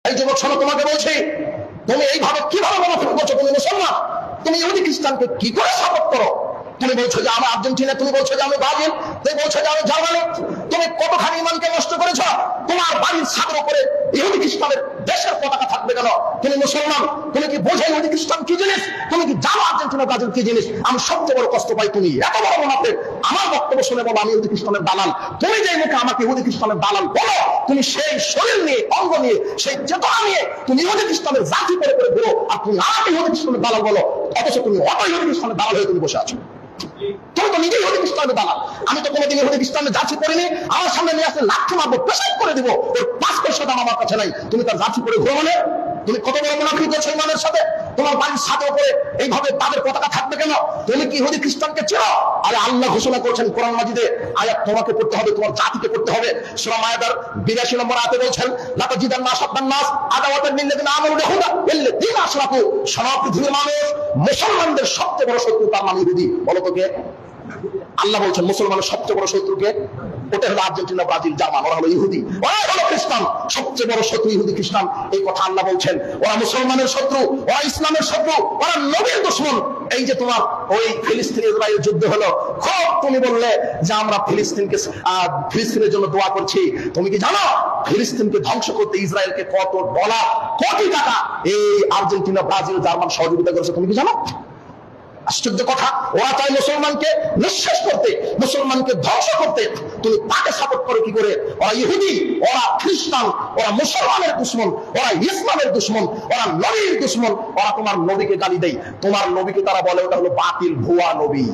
এই যুবক শোনো, তোমাকে বলছি, তুমি এইভাবে কিভাবে মুনাফিক বলছো? তুমি মুসলমান, তুমি ইহুদি খ্রিস্টানকে কি করে সাপোর্ট করো? তুমি বলছো যে আমি আর্জেন্টিনা, তুমি বলছো যে আমি ব্রাজিল, তুমি বলছো যে আমি জার্মানি। তুমি কতখানি ইমানকে নষ্ট করেছ? তোমার বাড়ির ছাদের উপরে ইহুদি খ্রিস্টানের দেশের পতাকা থাকবে কেন? তুমি মুসলমান, তুমি কি বোঝো ইহুদি খ্রিস্টান কি জিনিস? তুমি কি জানো আর্জেন্টিনা ব্রাজিল কি জিনিস? আমি সবচেয়ে বড় কষ্ট পাই, তুমি এত বড় মুনাফিক। আমার বক্তব্য শুনে বলো আমি ইহুদি খ্রিস্টানের দালাল। তুমি যে মুখে আমাকে ইহুদি খ্রিস্টানের দালাল বলো, তুমি সেই শরীর নিয়ে, অঙ্গ নিয়ে, সেই চেতনা নিয়ে তুমি ইহুদি খ্রিস্টানের জাতি করে করে বলো, আর তুমি আমাকে ইহুদি খ্রিস্টানের দালাল বলো, অথচ তুমি অত ইহুদি খ্রিস্টানের দালাল হয়ে তুমি বসে আছো। তুমি তো নিজেই ইহুদি খ্রিস্টানের দালাল। আমি তো কোনোদিন ইহুদি খ্রিস্টানের জার্সি পরিনি। আমার সামনে নিয়ে আসলে লাঠি মারবো, পেশাব করে দিব, ওর 5 পয়সা দাম আমার কাছে নাই। তুমি তার জার্সি পরে ঘুরো মানে? তুমি কত বড় মুনাফিক করছো ইমানের সাথে? তোমার বাড়ির ছাদের উপরে এইভাবে তাদের পতাকা থাকবে কেন? তুমি কি ইহুদি খ্রিস্টানকে চেনো? আরে আল্লাহ ঘোষণা করেছেন কোরআন মাজিদে, আয়াত তোমাকে পড়তে হবে, তোমার জাতিকে পড়তে হবে। সূরা মায়েদার 82 নম্বর আয়াতে বলছেন, লাতাজিদান্না আশাদ্দান নাস আদাওয়াতান লিল্লাযিনা আমানু ইয়াহুদা ওয়াল্লাযিনা আশরাকু। সারা পৃথিবীর মানুষ মুসলমানদের সবচেয়ে বড় শত্রু তার মানে ইহুদি। বলো তো কে? আল্লাহ বলছেন মুসলমানের সবচেয়ে বড় শত্রুকে? ওটা হলো আর্জেন্টিনা, ব্রাজিল, জার্মান, ওরা হলো ইহুদি, ওরা হলো খ্রিস্টান। সবচেয়ে বড় শত্রু ইহুদি খ্রিস্টান, এই কথা আল্লাহ বলছেন। ওরা মুসলমানের শত্রু, ওরা ইসলামের শত্রু, ওরা নবীর দুশমন। এই যে তোমার ওই ফিলিস্তিন ইসরায়েল যুদ্ধ হলো, খুব তুমি বললে যে আমরা ফিলিস্তিনের জন্য দোয়া করছি। তুমি কি জানো ফিলিস্তিনকে ধ্বংস করতে ইসরায়েলকে কত ডলার, কোটি টাকা এই আর্জেন্টিনা, ব্রাজিল, জার্মান সহযোগিতা করেছে? তুমি কি জানো? আশ্চর্য কথা। ওরা চায় মুসলমানকে নিঃশেষ করতে, মুসলমানকে ধ্বংস করতে। তুমি তাকে সাপোর্ট করো কি করে? ওরা ইহুদি, ওরা খ্রিস্টান, ওরা মুসলমানের দুশমন, ওরা ইসলামের দুশমন, ওরা নবীর দুশমন। ওরা তোমার নবীকে গালি দেয়, তোমার নবীকে তারা বলে ওটা হলো বাতিল, ভুয়া নবী।